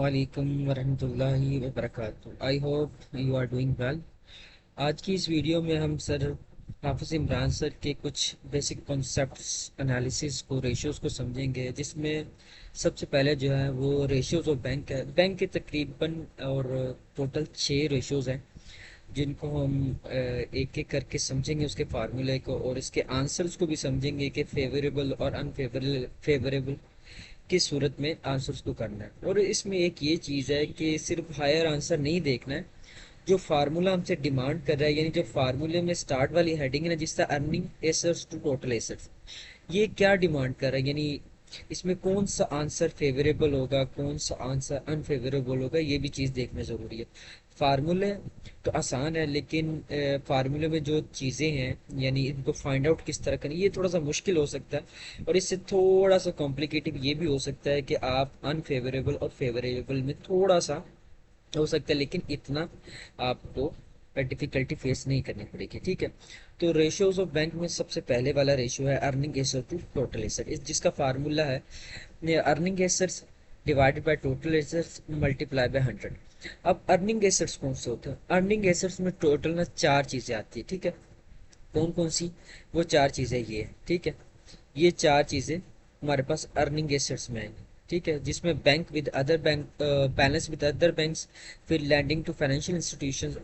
वालेकुम वरहमतुल्लाहि वबरकातुहू। I hope you are doing well. आज की इस वीडियो में हम सर हाफिज इमरान सर के कुछ बेसिक कॉन्सेप्ट्स एनालिसिस को रेशियोज को समझेंगे, जिसमें सबसे पहले जो है वो रेशियोज ऑफ बैंक है। बैंक के तकरीबन और टोटल 6 रेशियोज हैं, जिनको हम एक एक करके समझेंगे, उसके फार्मूले को और इसके आंसर्स को भी समझेंगे कि फेवरेबल और अनफेवरेबल फेवरेबल किस सूरत में आंसर्स को करना है। और इसमें एक ये चीज़ है कि सिर्फ हायर आंसर नहीं देखना है, जो फार्मूला हमसे डिमांड कर रहा है, यानी जो फार्मूले में स्टार्ट वाली हेडिंग है ना, जिसका earning assets to total assets, ये क्या डिमांड कर रहा है, यानी इसमें कौन सा आंसर फेवरेबल होगा, कौन सा आंसर अनफेवरेबल होगा, ये भी चीज़ देखना ज़रूरी है। फार्मूले तो आसान है, लेकिन फार्मूले में जो चीज़ें हैं यानी इनको फाइंड आउट किस तरह करनी, ये थोड़ा सा मुश्किल हो सकता है। और इससे थोड़ा सा कॉम्प्लिकेटेड ये भी हो सकता है कि आप अनफेवरेबल और फेवरेबल में थोड़ा सा हो सकता है, लेकिन इतना आपको डिफिकल्टी फेस नहीं करनी पड़ेगी। ठीक है, तो रेशियोज ऑफ बैंक में सबसे पहले वाला रेशियो है earning asset to total asset, जिसका फार्मूला है earning assets divided by total assets multiply by 100। अब अर्निंग एसेट्स कौन से होते हैं? अर्निंग एसेट्स में टोटल ना 4 चीजें आती है। ठीक है, कौन कौन सी? वो 4 चीजें ये है। ठीक है, ये 4 चीजें हमारे पास अर्निंग एसेट्स में आएंगी। ठीक है, जिसमें bank with other bank, balance with other banks, फिर लैंडिंग टू फाइनेंशियल इंस्टीट्यूशन,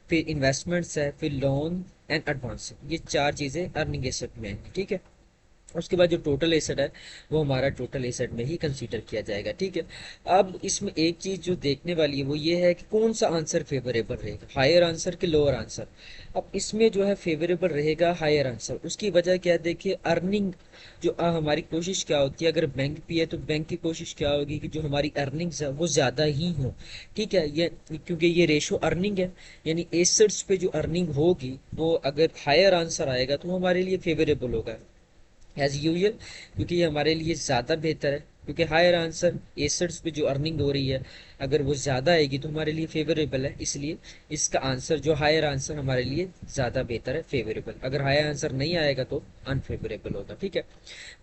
फिर इन्वेस्टमेंट्स है, फिर लोन एंड एडवांस। ये 4 चीजें अर्निंग एसेट में आएंगी। ठीक है, उसके बाद जो टोटल एसेट है वो हमारा टोटल एसेट में ही कंसीडर किया जाएगा। ठीक है, अब इसमें एक चीज जो देखने वाली है वो ये है कि कौन सा आंसर फेवरेबल रहेगा, हायर आंसर के लोअर आंसर। अब इसमें जो है फेवरेबल रहेगा हायर आंसर। उसकी वजह क्या है? देखिए, अर्निंग जो हमारी कोशिश क्या होती है, अगर बैंक भी है तो बैंक की कोशिश क्या होगी कि जो हमारी अर्निंग्स है वो ज्यादा ही हो। ठीक है, ये क्योंकि ये रेशो अर्निंग है, यानी एसेट्स पे जो अर्निंग होगी वो अगर हायर आंसर आएगा तो वो हमारे लिए फेवरेबल होगा एज यूजल, क्योंकि ये हमारे लिए ज़्यादा बेहतर है। क्योंकि हायर आंसर एसेट्स पे जो अर्निंग हो रही है अगर वो ज़्यादा आएगी तो हमारे लिए फेवरेबल है, इसलिए इसका आंसर जो हायर आंसर हमारे लिए ज़्यादा बेहतर है, फेवरेबल। अगर हायर आंसर नहीं आएगा तो अनफेवरेबल होगा। ठीक है,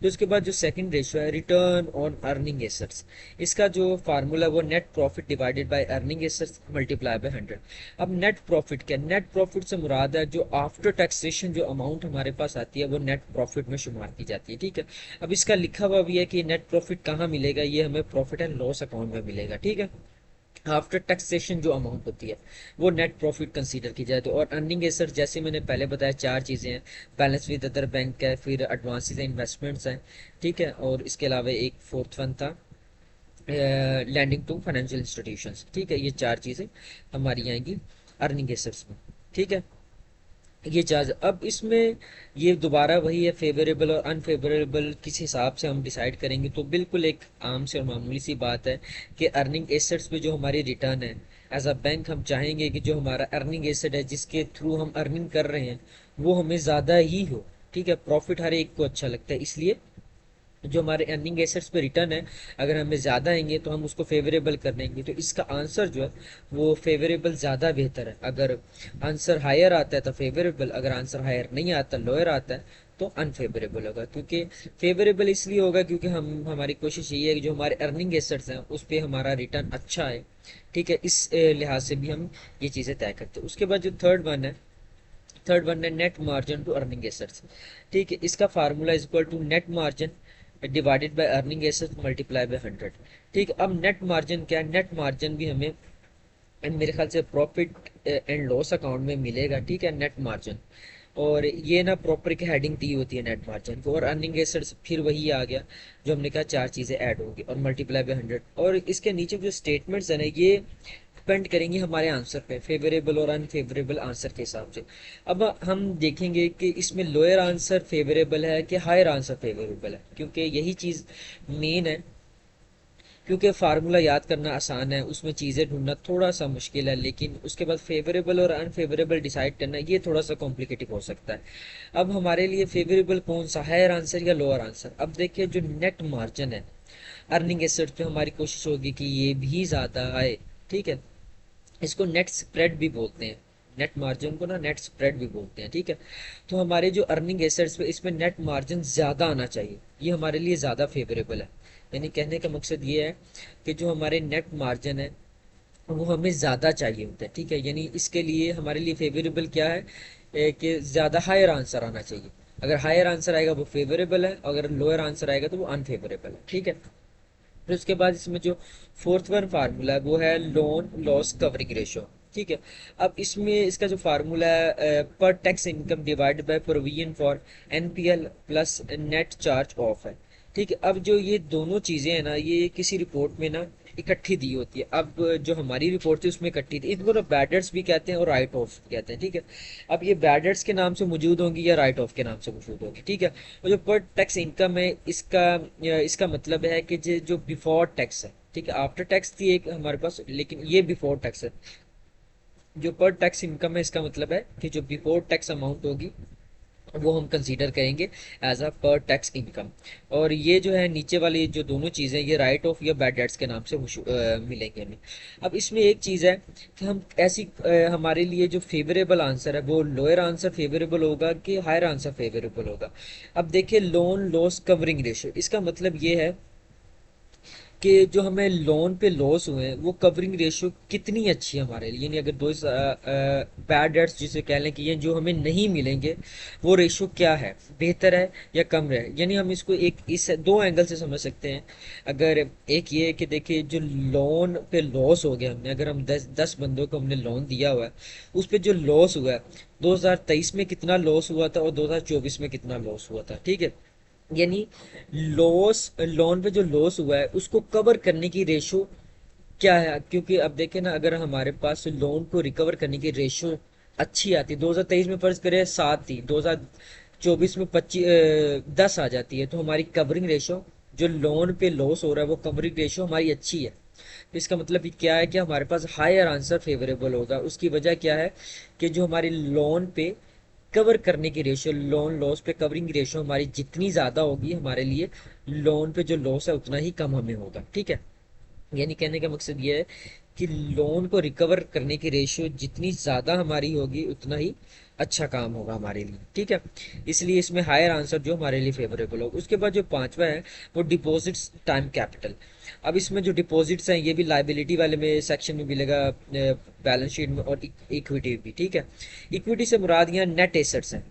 तो उसके बाद जो सेकंड रेशियो है रिटर्न ऑन अर्निंग एसेट्स, इसका जो फार्मूला वो net profit divided by earning assets multiply by 100। अब नेट प्रॉफिट क्या? नेट प्रॉफिट से मुराद है जो आफ्टर टैक्सेशन जो अमाउंट हमारे पास आती है वो नेट प्रॉफिट में शुमार की जाती है। ठीक है, अब इसका लिखा हुआ भी है कि नेट प्रॉफिट कहाँ मिलेगा, ये हमें प्रॉफिट एंड लॉस अकाउंट में मिलेगा। ठीक है, आफ्टर टैक्सेशन जो अमाउंट होती है वो नेट प्रॉफिट कंसीडर की जाए तो। और अर्निंग एसेट जैसे मैंने पहले बताया 4 चीज़ें हैं, बैलेंस विद अदर बैंक है, फिर एडवांसेस एंड इन्वेस्टमेंट्स हैं। ठीक है, और इसके अलावा एक फोर्थ वन था लैंडिंग टू फाइनेंशियल इंस्टीट्यूशंस। ठीक है, ये 4 चीज़ें हमारी आएंगी अर्निंग एसेट्स में। ठीक है, ये चार्ज अब इसमें ये दोबारा वही है, फेवरेबल और अनफेवरेबल किस हिसाब से हम डिसाइड करेंगे, तो बिल्कुल एक आम से और मामूली सी बात है कि अर्निंग एसेट्स पे जो हमारी रिटर्न है एज अ बैंक, हम चाहेंगे कि जो हमारा अर्निंग एसेट है जिसके थ्रू हम अर्निंग कर रहे हैं वो हमें ज़्यादा ही हो। ठीक है, प्रॉफिट हर एक को अच्छा लगता है, इसलिए जो हमारे अर्निंग एसेट्स पे रिटर्न है अगर हमें ज़्यादा आएंगे तो हम उसको फेवरेबल कर लेंगे। तो इसका आंसर जो है वो फेवरेबल ज़्यादा बेहतर है। अगर आंसर हायर आता है तो फेवरेबल, अगर आंसर हायर नहीं आता, लोअर आता है, तो अनफेवरेबल होगा। क्योंकि फेवरेबल इसलिए होगा क्योंकि हम हमारी कोशिश यही है कि जो हमारे अर्निंग एसेट्स हैं उस पर हमारा रिटर्न अच्छा है। ठीक है, इस लिहाज से भी हम ये चीज़ें तय करते हैं। उसके बाद जो थर्ड वन है net margin to earning assets. ठीक है, इसका formula is equal to net margin divided by earning assets multiply by 100। ठीक है, अब नेट मार्जिन क्या है? नेट मार्जिन भी हमें मेरे ख्याल से प्रॉफिट एंड लॉस अकाउंट में मिलेगा। ठीक है, नेट मार्जिन, और ये ना प्रॉपर एक हेडिंग दी होती है नेट मार्जिन को, और अर्निंग एसेट्स फिर वही आ गया जो हमने कहा 4 चीज़ें ऐड होंगी और मल्टीप्लाई बाय 100। और इसके नीचे जो स्टेटमेंट्स है ना ये डिपेंड करेंगी हमारे आंसर पे, फेवरेबल और अनफेवरेबल आंसर के हिसाब से। अब हम देखेंगे कि इसमें लोअर आंसर फेवरेबल है कि हायर आंसर फेवरेबल है, क्योंकि यही चीज़ मेन है। क्योंकि फार्मूला याद करना आसान है, उसमें चीज़ें ढूंढना थोड़ा सा मुश्किल है, लेकिन उसके बाद फेवरेबल और अनफेवरेबल डिसाइड करना ये थोड़ा सा कॉम्प्लिकेटेड हो सकता है। अब हमारे लिए फेवरेबल कौन सा, हायर आंसर या लोअर आंसर? अब देखिए, जो नेट मार्जिन है अर्निंग एसेट पे हमारी कोशिश होगी कि ये भी ज़्यादा आए। ठीक है, इसको नेट स्प्रेड भी बोलते हैं, नेट मार्जिन को ना नेट स्प्रेड भी बोलते हैं। ठीक है, तो हमारे जो अर्निंग एसेट्स पे इसमें नेट मार्जिन ज़्यादा आना चाहिए, ये हमारे लिए ज़्यादा फेवरेबल है। यानी कहने का मकसद ये है कि जो हमारे नेट मार्जिन है वो हमें ज़्यादा चाहिए होता है, ठीक है। यानी इसके लिए हमारे लिए फेवरेबल क्या है, कि ज़्यादा हायर आंसर आना चाहिए। अगर हायर आंसर आएगा वो फेवरेबल है, अगर लोअर आंसर आएगा तो वो अनफेवरेबल है, ठीक है। फिर उसके बाद इसमें जो फोर्थ वन फार्मूला है वो है लोन लॉस कवरिंग रेशो, ठीक है। अब इसमें इसका जो फार्मूला है पर tax income divided by provision for NPL plus net charge of है, ठीक है। अब जो ये दोनों चीजें हैं ना, ये किसी रिपोर्ट में ना इकट्ठी दी होती है। अब जो हमारी रिपोर्ट थी उसमें इकट्ठी थी, इनको ना बैडर्स भी कहते हैं और राइट ऑफ कहते हैं, ठीक है। अब ये बैडर्स के नाम से मौजूद होंगी या राइट ऑफ के नाम से मौजूद होंगी, ठीक है। और जो पर टैक्स इनकम है इसका इसका मतलब है कि जो बिफोर टैक्स है, ठीक है। आफ्टर टैक्स थी एक हमारे पास, लेकिन ये बिफोर टैक्स है। जो पर टैक्स इनकम है इसका मतलब है कि जो बिफोर टैक्स अमाउंट होगी वो हम कंसीडर करेंगे एज अ पर टैक्स इनकम। और ये जो है नीचे वाली जो दोनों चीज़ें ये राइट ऑफ या बैड डेट्स के नाम से मिलेंगे हमें। अब इसमें एक चीज़ है कि हम ऐसी हमारे लिए जो फेवरेबल आंसर है वो लोअर आंसर फेवरेबल होगा कि हायर आंसर फेवरेबल होगा। अब देखिए लोन लॉस कवरिंग रेशियो, इसका मतलब ये है कि जो हमें लोन पे लॉस हुए हैं वो कवरिंग रेशियो कितनी अच्छी है हमारे लिए। यानी अगर दो बैड डेट्स जिसे कह लें कि ये जो हमें नहीं मिलेंगे वो रेशियो क्या है, बेहतर है या कम है। यानी हम इसको एक इस दो एंगल से समझ सकते हैं। अगर एक ये है कि देखिए जो लोन पे लॉस हो गया हमने, अगर हम 10 बंदों को हमने लोन दिया हुआ है उस पर जो लॉस हुआ है 2023 में कितना लॉस हुआ था और 2024 में कितना लॉस हुआ था, ठीक है। यानी लॉस लोन पे जो लॉस हुआ है उसको कवर करने की रेशो क्या है। क्योंकि अब देखें ना, अगर हमारे पास लोन को रिकवर करने की रेशो अच्छी आती, 2023 में फर्ज करें 7 थी, 2024 में 10 आ जाती है, तो हमारी कवरिंग रेशो जो लोन पे लॉस हो रहा है वो कवरिंग रेशो हमारी अच्छी है। तो इसका मतलब क्या है कि हमारे पास हायर आंसर फेवरेबल होगा। उसकी वजह क्या है कि जो हमारी लोन पे कवर करने की रेशियो, लोन लॉस पे कवरिंग रेशियो हमारी जितनी ज़्यादा होगी हमारे लिए लोन पे जो लॉस है उतना ही कम हमें होगा, ठीक है। यानी कहने का मकसद ये है कि लोन को रिकवर करने की रेशियो जितनी ज़्यादा हमारी होगी उतना ही अच्छा काम होगा हमारे लिए, ठीक है। इसलिए इसमें हायर आंसर जो हमारे लिए फेवरेबल होगा। उसके बाद जो पांचवा है वो डिपॉजिट्स टाइम कैपिटल। अब इसमें जो डिपॉजिट्स हैं ये भी लाइबिलिटी वाले में सेक्शन में मिलेगा, बैलेंस शीट में, और इक्विटी भी, ठीक है। इक्विटी से मुराद यहाँ नेट एसेट्स हैं,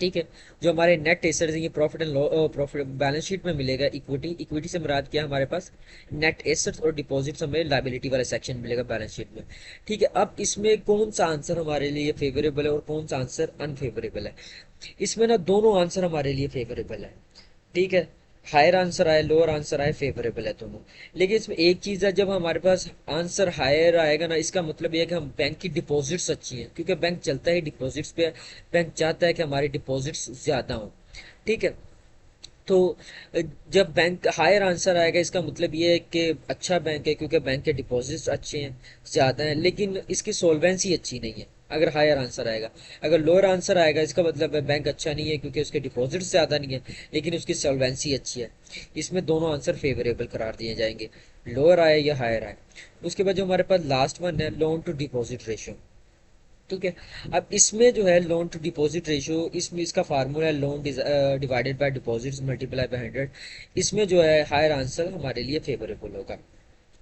ठीक है। जो हमारे नेट एसेट्स हैं ये profit and profit balance sheet में मिलेगा। इक्विटी, इक्विटी से मुराद क्या हमारे पास नेट एसेट्स, और डिपॉजिट्स हमें लाइबिलिटी वाले सेक्शन मिलेगा बैलेंस शीट में, ठीक है। अब इसमें कौन सा आंसर हमारे लिए फेवरेबल है और कौन सा आंसर अनफेवरेबल है। इसमें ना दोनों आंसर हमारे लिए फेवरेबल है, ठीक है। हायर आंसर आए लोअर आंसर आए फेवरेबल है दोनों। लेकिन इसमें एक चीज़ है, जब हमारे पास आंसर हायर आएगा ना इसका मतलब ये है कि हम बैंक की डिपॉजिट्स अच्छी हैं, क्योंकि बैंक चलता है डिपॉजिट्स पे। बैंक चाहता है कि हमारी डिपॉजिट्स ज़्यादा हों, ठीक है। तो जब बैंक हायर आंसर आएगा इसका मतलब ये है कि अच्छा बैंक है, क्योंकि बैंक के डिपॉजिट्स अच्छे हैं, ज़्यादा हैं, लेकिन इसकी सॉल्वेंसी अच्छी नहीं है अगर हायर आंसर आएगा। अगर लोअर आंसर आएगा इसका मतलब है बैंक अच्छा नहीं है क्योंकि उसके डिपॉजिट्स ज़्यादा नहीं है लेकिन उसकी सॉल्वेंसी अच्छी है। इसमें दोनों आंसर फेवरेबल करार दिए जाएंगे, लोअर आए या हायर आए। उसके बाद जो हमारे पास लास्ट वन है लोन टू डिपॉजिट रेशियो, ठीक है। अब इसमें जो है लोन टू डिपॉजिट रेशियो, इसमें इसका फार्मूला है loan divided by deposits multiply by 100। इसमें जो है हायर आंसर हमारे लिए फेवरेबल होगा।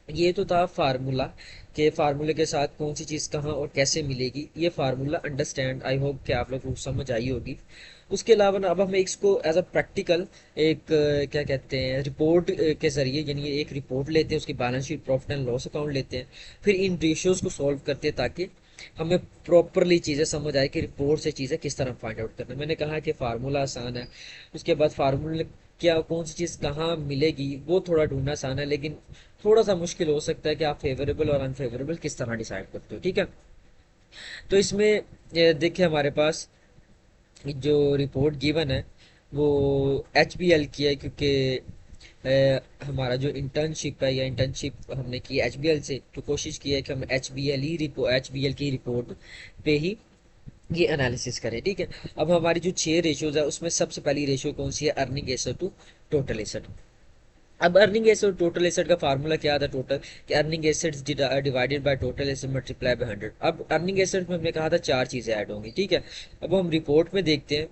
ये तो था फार्मूला, के फार्मूले के साथ कौन सी चीज़ कहाँ और कैसे मिलेगी। ये फार्मूला अंडरस्टैंड आई होप कि आप लोगों को समझ आई होगी। उसके अलावा ना अब हमें इसको एज अ प्रैक्टिकल एक क्या कहते हैं रिपोर्ट के जरिए, यानी एक रिपोर्ट लेते हैं उसकी balance sheet profit and loss account लेते हैं, फिर इन रेशियोज को सॉल्व करते हैं ताकि हमें प्रॉपरली चीज़ें समझ आए कि रिपोर्ट से चीज़ें किस तरह फाइंड आउट करना है। मैंने कहा कि फार्मूला आसान है, उसके बाद फार्मूले क्या कौन सी चीज़ कहाँ मिलेगी वो थोड़ा ढूंढना आसान है, लेकिन थोड़ा सा मुश्किल हो सकता है कि आप फेवरेबल और अनफेवरेबल किस तरह डिसाइड करते हो, ठीक है। तो इसमें देखिए हमारे पास जो रिपोर्ट गिवन है वो HBL की है, क्योंकि हमारा जो इंटर्नशिप है या इंटर्नशिप हमने की HBL से, तो कोशिश की है कि हम HBL की रिपोर्ट पे ही ये एनालिसिस करें, ठीक है। अब हमारी जो 6 रेशियोज है उसमें सबसे पहली रेशियो कौन सी है, earning asset to total asset. अब अर्निंग एसेट टोटल एसेट का फार्मूला क्या था, टोटल कि earning assets divided by total asset multiply by 100। अब अर्निंग एसेट में हमने कहा था 4 चीजें ऐड होंगी, ठीक है। अब हम रिपोर्ट में देखते हैं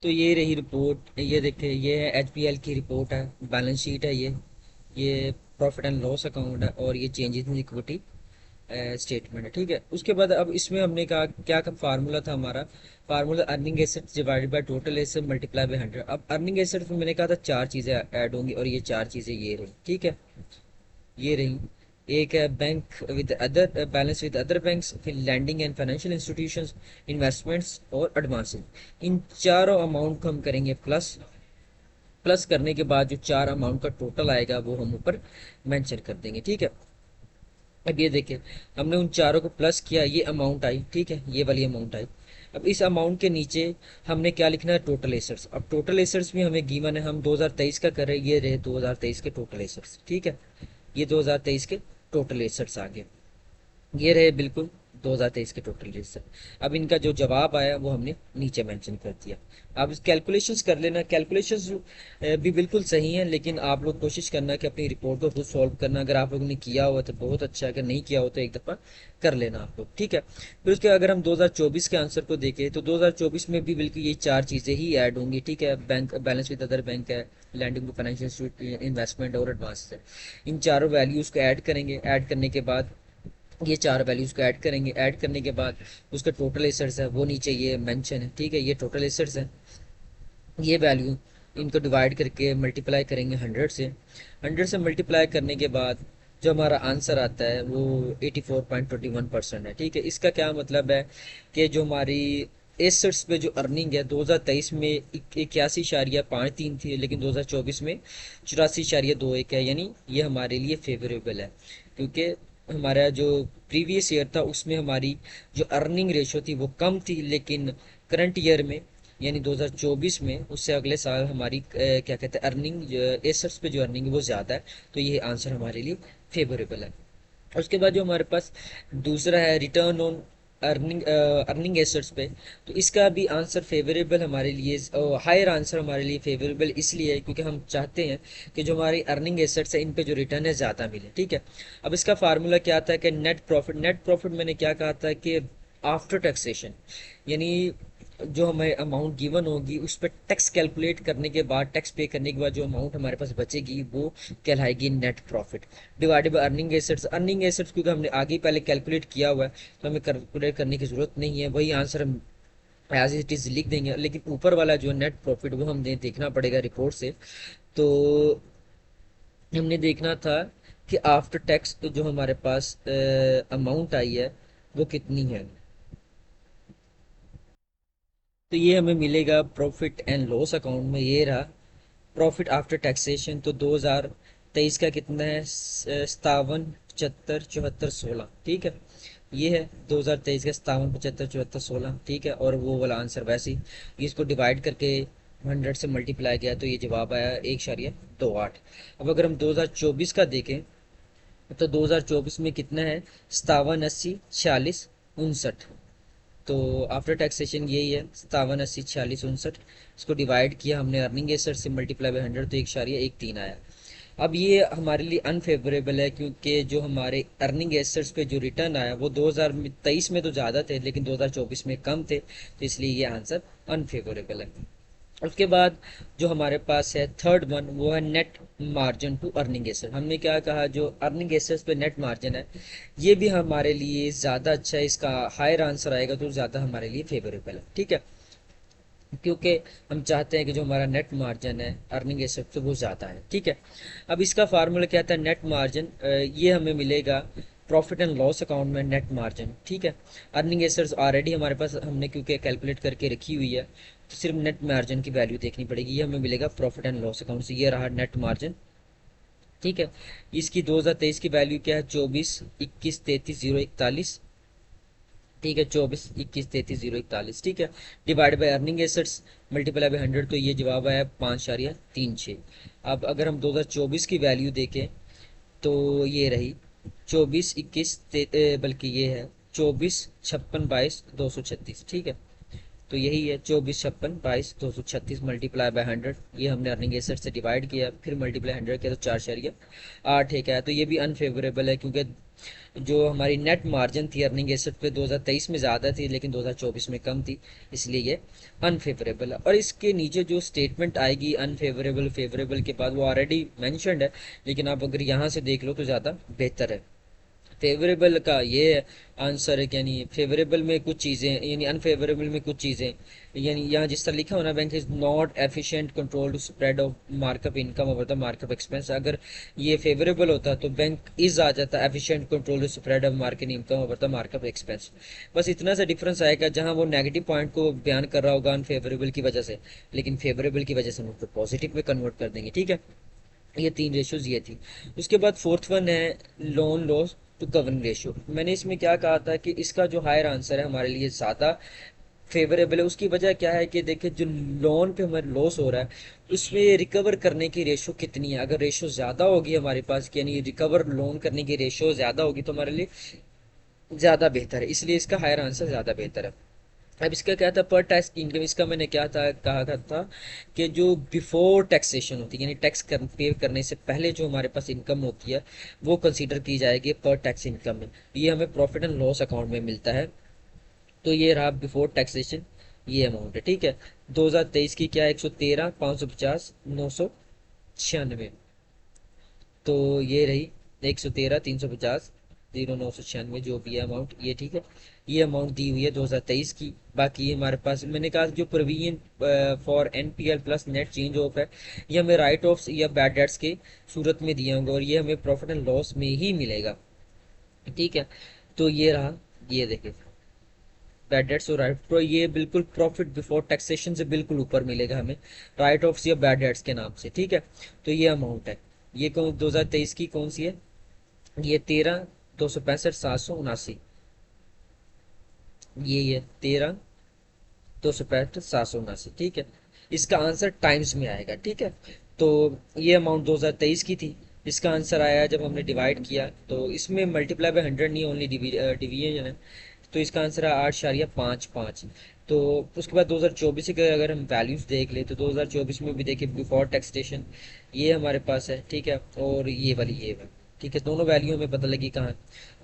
तो ये रही रिपोर्ट, ये देखिए ये है एचपीएल की रिपोर्ट है, बैलेंस शीट है ये प्रॉफिट एंड लॉस अकाउंट है, और ये चेंजेस इन इक्विटी स्टेटमेंट है। ठीक है, उसके बाद अब इसमें हमने कहा क्या का फार्मूला था हमारा, formula earning assets divided by total asset multiply by 100। अब अर्निंग एसेट्स में मैंने कहा था चार चीज़ें ऐड होंगी, और ये चार चीज़ें ये रही। ठीक है, ये रही। एक है bank with other balance with other banks, फिर lending and financial institutions, investments और एडवांसेस। इन चारों अमाउंट को हम करेंगे प्लस। प्लस करने के बाद जो चार अमाउंट का टोटल आएगा वो हम ऊपर मेंशन कर देंगे। ठीक है, अब ये देखिए हमने उन चारों को प्लस किया, ये अमाउंट आई। ठीक है, ये वाली अमाउंट आई। अब इस अमाउंट के नीचे हमने क्या लिखना है, टोटल एसेट्स। अब टोटल एसेट्स भी हमें गिवन है, हम 2023 का कर रहे हैं, ये रहे 2023 के टोटल एसेट्स। ठीक है, ये 2023 के टोटल एसेट्स आ गए, ये रहे बिल्कुल 2023 के टोटल रिजल्ट। अब इनका जो जवाब आया वो हमने नीचे मेंशन कर दिया। अब कैलकुलेशंस कर लेना, कैलकुलेशंस भी बिल्कुल सही हैं, लेकिन आप लोग कोशिश करना कि अपनी रिपोर्ट को खुद सॉल्व करना। अगर आप लोगों ने किया हुआ तो बहुत अच्छा है, अगर नहीं किया हो तो एक दफ़ा कर लेना आप लोग। ठीक है, फिर उसके अगर हम 2024 के आंसर को देखें तो 2024 में भी बिल्कुल ये चार चीज़ें ही ऐड होंगी। ठीक है, bank balance with other bank है, लैंडिंग टू फाइनेंशियल इन्वेस्टमेंट और एडवांस है। इन चारों वैल्यूज़ को ऐड करेंगे, ऐड करने के बाद ये चार वैल्यूज को ऐड करेंगे, ऐड करने के बाद उसका टोटल एसेट्स है वो नीचे ये मेंशन है। ठीक है, ये टोटल एसेट्स है, ये वैल्यू इनको डिवाइड करके मल्टीप्लाई करेंगे 100 से। 100 से मल्टीप्लाई करने के बाद जो हमारा आंसर आता है वो 84.21% है। ठीक है, इसका क्या मतलब है कि जो हमारी एसेट्स पे जो अर्निंग है 2023 में 81.53 थी, लेकिन 2024 में 84.21 है, यानी ये हमारे लिए फेवरेबल है। क्योंकि हमारा जो प्रीवियस ईयर था उसमें हमारी जो अर्निंग रेशो थी वो कम थी, लेकिन करंट ईयर में यानी 2024 में उससे अगले साल हमारी क्या कहते हैं अर्निंग, एसेट्स पे जो अर्निंग है वो ज़्यादा है, तो ये आंसर हमारे लिए फेवरेबल है। उसके बाद जो हमारे पास दूसरा है रिटर्न ऑन अर्निंग एसेट्स पे, तो इसका भी आंसर फेवरेबल हमारे लिए, हायर आंसर हमारे लिए फेवरेबल इसलिए है क्योंकि हम चाहते हैं कि जो हमारी अर्निंग एसेट्स है इन पे जो रिटर्न है ज़्यादा मिले। ठीक है, अब इसका फार्मूला क्या था कि नेट प्रॉफिट, नेट प्रॉफिट मैंने क्या कहा था कि आफ्टर टैक्सेशन, यानी जो हमें अमाउंट गिवन होगी उस पर टैक्स कैलकुलेट करने के बाद, टैक्स पे करने के बाद जो अमाउंट हमारे पास बचेगी वो कहलाएगी net profit divided by earning assets. Earning assets क्योंकि हमने आगे पहले कैलकुलेट किया हुआ है तो हमें कैलकुलेट करने की ज़रूरत नहीं है, वही आंसर हम एज इट इज़ लिख देंगे। लेकिन ऊपर वाला जो नेट प्रॉफिट वो हमें देखना पड़ेगा रिपोर्ट से। तो हमने देखना था कि आफ्टर टैक्स जो हमारे पास अमाउंट आई है वो कितनी है। तो ये हमें मिलेगा प्रॉफिट एंड लॉस अकाउंट में, ये रहा प्रॉफिट आफ्टर टैक्सेशन। तो 2023 का कितना है, 57, 75, 74, 16। ठीक है, ये है 2023 का 57, 75, 74, 16। ठीक है, और वो वाला आंसर वैसे ही इसको डिवाइड करके 100 से मल्टीप्लाई किया तो ये जवाब आया 1.28। अब अगर हम 2024 का देखें तो 2024 में कितना है, 57, 80, 46, 59। तो आफ्टर टैक्सेशन यही है 57, 80, 46, 59। इसको डिवाइड किया हमने अर्निंग एसेट से मल्टीप्लाई बाय 100 तो 1.13 आया। अब ये हमारे लिए अनफेवरेबल है क्योंकि जो हमारे अर्निंग एसेट्स पे जो रिटर्न आया वो 2023 में तो ज़्यादा थे लेकिन 2024 में कम थे, तो इसलिए ये आंसर अनफेवरेबल है। उसके बाद जो हमारे पास है थर्ड वन वो है net margin to earning asset. हमने क्या कहा, जो अर्निंग एसेट्स पे नेट मार्जिन है ये भी हमारे लिए ज़्यादा अच्छा है, इसका हायर आंसर आएगा तो ज़्यादा हमारे लिए फेवरेबल है। ठीक है, क्योंकि हम चाहते हैं कि जो हमारा नेट मार्जिन है अर्निंग एसेट से वो ज़्यादा है। ठीक है, अब इसका फार्मूला क्या था, नेट मार्जिन, ये हमें मिलेगा प्रॉफिट एंड लॉस अकाउंट में नेट मार्जिन। ठीक है, अर्निंग एसेट्स ऑलरेडी हमारे पास हमने क्योंकि कैलकुलेट करके रखी हुई है तो सिर्फ नेट मार्जिन की वैल्यू देखनी पड़ेगी, ये हमें मिलेगा प्रॉफिट एंड लॉस अकाउंट से, ये रहा नेट मार्जिन। ठीक है, इसकी 2023 की वैल्यू क्या है, 24, 21, 33, 0, 41। ठीक है, 24, 21, 33, 0, 41। ठीक है, divide by earning assets multiply by 100 तो ये जवाब आया 5.36। अब अगर हम 2024 की वैल्यू देखें तो ये रही 24, 21, बल्कि ये है 24, 56, 22, 236। ठीक है, तो यही है 2456 22 236 मल्टीप्लाई बाय 100, ये हमने अर्निंग एसेट से डिवाइड किया, फिर मल्टीप्लाई 100 किया तो 4.8 एक है। तो ये भी अनफेवरेबल है क्योंकि जो हमारी नेट मार्जिन थी अर्निंग एसेट पे 2023 में ज़्यादा थी लेकिन 2024 में कम थी, इसलिए ये अनफेवरेबल है। और इसके नीचे जो स्टेटमेंट आएगी अनफेवरेबल फेवरेबल के बाद वो ऑलरेडी मैंशनड है, लेकिन आप अगर यहाँ से देख लो तो ज़्यादा बेहतर है। फेवरेबल का ये आंसर है, यानी फेवरेबल में कुछ चीज़ें यानी अनफेवरेबल में कुछ चीज़ें, यानी यहाँ जिस तरह लिखा हो ना, bank is not efficient control spread of markup income over the markup expense, अगर ये फेवरेबल होता तो बैंक इज आ जाता efficient control spread of market income over the markup expense. बस इतना सा डिफरेंस आएगा, जहाँ वो नेगेटिव पॉइंट को बयान कर रहा होगा अनफेवरेबल की वजह से, लेकिन फेवरेबल की वजह से हम उसको पॉजिटिव में कन्वर्ट कर देंगे। ठीक है, ये तीन रेशियोज ये थी। उसके बाद फोर्थ वन है loan loss to covering ratio. मैंने इसमें क्या कहा था कि इसका जो हायर आंसर है हमारे लिए ज़्यादा फेवरेबल है। उसकी वजह क्या है कि देखिए जो लोन पे हमारे लॉस हो रहा है उसमें रिकवर करने की रेशियो कितनी है। अगर रेशियो ज़्यादा होगी हमारे पास, यानी रिकवर लोन करने की रेशियो ज़्यादा होगी तो हमारे लिए ज़्यादा बेहतर है, इसलिए इसका हायर आंसर ज़्यादा बेहतर है। अब इसका क्या था पर टैक्स इनकम, इसका मैंने क्या था कहा था कि जो बिफोर टैक्सेशन होती है यानी पे करने से पहले जो हमारे पास इनकम होती है वो कंसीडर की जाएगी पर टैक्स इनकम में। ये हमें प्रॉफिट एंड लॉस अकाउंट में मिलता है। तो ये रहा बिफोर टैक्सेशन, ये अमाउंट है। ठीक है, 2023 की क्या 113 550 996, तो ये रही 113 350 0996 जो भी है अमाउंट ये। ठीक है, ये अमाउंट दी हुई है 2023 की। बाकी ये हमारे पास मैंने कहा जो provision for NPL plus net change of है, ये हमें राइट ऑफ्स या बैड डेट्स के सूरत में दिए होंगे और ये हमें प्रॉफिट एंड लॉस में ही मिलेगा। ठीक है, तो ये रहा, ये देखिए बैड डेट्स और राइट, तो ये बिल्कुल प्रॉफिट बिफोर टैक्सेशन से बिल्कुल ऊपर मिलेगा हमें राइट ऑफ्स या बैड डेट्स के नाम से। ठीक है, तो ये अमाउंट है, ये कौन 2023 की कौन सी है, ये 13 265 779, ये 13 265 779। ठीक है, इसका आंसर टाइम्स में आएगा। ठीक है, तो ये अमाउंट 2023 की थी, इसका आंसर आया जब हमने डिवाइड किया, तो इसमें मल्टीप्लाई बाय 100 नहीं, ओनली डिवीजन है, तो इसका आंसर है 8.55। तो उसके बाद 2024 के अगर हम वैल्यूज देख ले तो 2024 में भी देखिए बिफोर टैक्सेशन ये हमारे पास है। ठीक है, और ये वाली ये है। ठीक है, दोनों वैल्यू हमें पता लगी कहाँ,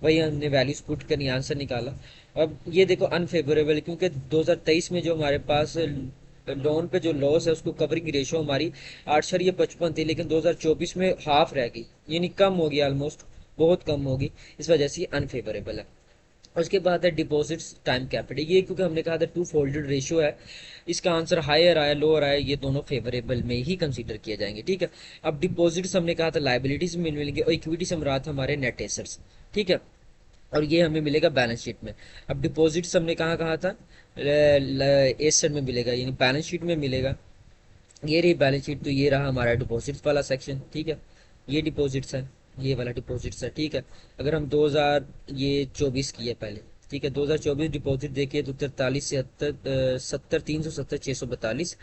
वही हमने वैल्यूज पुट करनी आंसर निकाला। अब ये देखो अनफेवरेबल, क्योंकि 2023 में जो हमारे पास लोन पे जो लॉस है उसको कवरिंग रेशो हमारी 8.55 थी, लेकिन 2024 में हाफ रह गई, यानी कम हो गई, ऑलमोस्ट बहुत कम होगी, इस वजह से अनफेवरेबल है। उसके बाद है डिपॉजिट्स टाइम कैपिटल, ये क्योंकि हमने कहा था टू फोल्डेड रेशियो है, इसका आंसर हायर आया लोअर आया, ये दोनों फेवरेबल में ही कंसीडर किए जाएंगे। ठीक है, अब डिपॉजिट्स हमने कहा था लाइबिलिटीज में मिलेंगे और इक्विटी से मुराद हमारे नेट एसेट्स। ठीक है, और ये हमें मिलेगा बैलेंस शीट में। अब डिपॉजिट्स हमने कहाँ कहा था एसेट में मिलेगा, यानी बैलेंस शीट में मिलेगा। ये रही बैलेंस शीट, तो ये रहा हमारा डिपॉजिट्स वाला सेक्शन। ठीक है, ये डिपॉजिट्स है, ये वाला डिपॉजिट्स है। ठीक है, अगर हम 2000 ये 24 की है पहले। ठीक है, 2024 डिपॉजिट देखिए तो 43 70 370 642,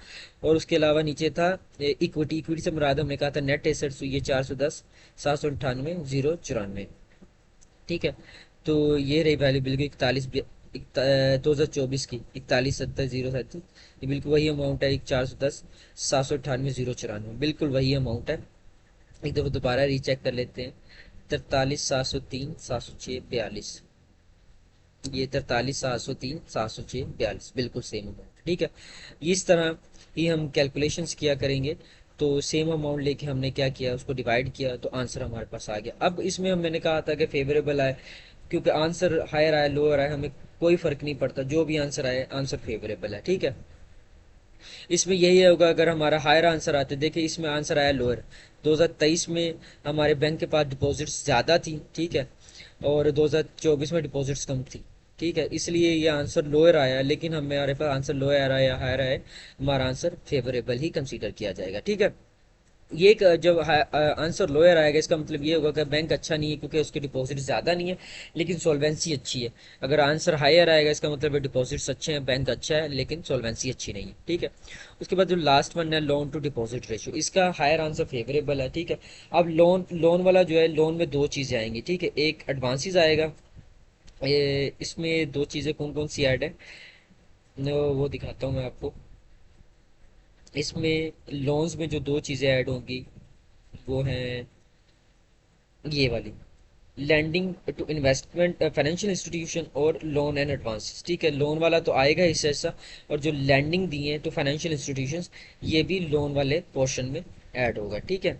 और उसके अलावा नीचे था इक्विटी, इक्विटी से मुराद हमने कहा था नेट एसेट्स, ये 410 798 094। ठीक है, तो ये रही वैल्यू बिल्कुल 2024 की 41 70 037, ये बिल्कुल वही अमाउंट है, 410 798 094, बिल्कुल वही अमाउंट है। एक दफ़ा दोबारा रीचेक कर लेते हैं, 43 703 706 42, ये 43 703 706 42 बिल्कुल सेम अमाउंट। ठीक है, इस तरह ही हम कैलकुलेशंस किया करेंगे। तो सेम अमाउंट लेके हमने क्या किया, उसको डिवाइड किया तो आंसर हमारे पास आ गया। अब इसमें मैंने कहा था कि फेवरेबल आए, क्योंकि आंसर हायर आए लोअर आए हमें कोई फर्क नहीं पड़ता, जो भी आंसर आए आंसर फेवरेबल है। ठीक है, इसमें यही होगा अगर हमारा हायर आंसर आते, देखिए इसमें आंसर आया लोअर। 2023 में हमारे बैंक के पास डिपॉजिट्स ज़्यादा थी। ठीक है, और 2024 में डिपॉजिट्स कम थी। ठीक है, इसलिए ये आंसर लोअर आया, लेकिन हमारे पास आंसर लोअर आया या हायर आया, हमारा आंसर फेवरेबल ही कंसीडर किया जाएगा। ठीक है, ये जब आंसर लोअर आएगा इसका मतलब ये होगा कि बैंक अच्छा नहीं है क्योंकि उसके डिपॉजिट ज़्यादा नहीं है लेकिन सॉल्वेंसी अच्छी है। अगर आंसर हायर आएगा इसका मतलब है डिपॉजिट्स अच्छे हैं, बैंक अच्छा है लेकिन सॉल्वेंसी अच्छी नहीं है। ठीक है, उसके बाद जो लास्ट वन है लोन टू डिपॉजिट रेशियो, इसका हायर आंसर फेवरेबल है। ठीक है, अब लोन लोन वाला जो है, लोन में दो चीज़ें आएंगी। ठीक है, एक एडवांसेस आएगा, इसमें दो चीज़ें कौन कौन सी ऐड है, वो दिखाता हूँ मैं आपको। इसमें लोन्स में जो दो चीज़ें ऐड होंगी वो हैं ये वाली, lending to investment financial institution और लोन एंड एडवांस। ठीक है, लोन वाला तो आएगा हिस्सा हिस्सा, और जो लैंडिंग दी है टू फाइनेंशियल इंस्टीट्यूशंस, ये भी लोन वाले पोर्शन में ऐड होगा। ठीक है,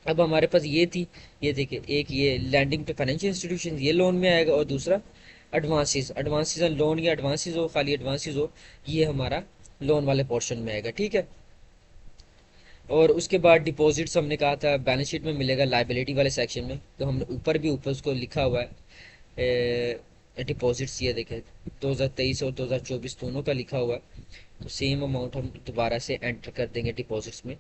अब हमारे पास ये थी, ये देखिए, एक ये लैंडिंग टू फाइनेंशियल इंस्टीट्यूशन ये लोन में आएगा, और दूसरा एडवांसेस, एडवांसेस लोन या एडवांसेस हो, खाली एडवांसेस हो, ये हमारा लोन वाले पोर्शन में आएगा। ठीक है, और उसके बाद डिपॉजिट्स हमने कहा था बैलेंस शीट में मिलेगा लाइबिलिटी वाले सेक्शन में, तो हमने ऊपर भी ऊपर उसको लिखा हुआ है डिपॉजिट्स, ये देखें 2023 और 2024 दोनों का लिखा हुआ है। तो सेम अमाउंट हम दोबारा से एंटर कर देंगे डिपॉजिट्स में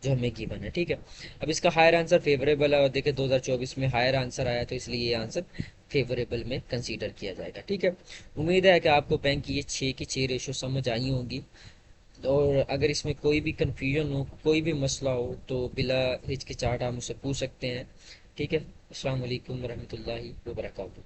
जो हमें गिवन है। ठीक है, अब इसका हायर आंसर फेवरेबल है, और देखें 2024 में हायर आंसर आया, तो इसलिए ये आंसर फेवरेबल में कंसीडर किया जाएगा। ठीक है, उम्मीद है कि आपको बैंक की ये 6 की 6 रेशो समझ आई होंगी, और अगर इसमें कोई भी कंफ्यूजन हो, कोई भी मसला हो, तो बिला हिचकिचाहट आप मुझसे पूछ सकते हैं। ठीक है, अस्सलाम वालेकुम रहमतुल्लाहि व बरकातहू।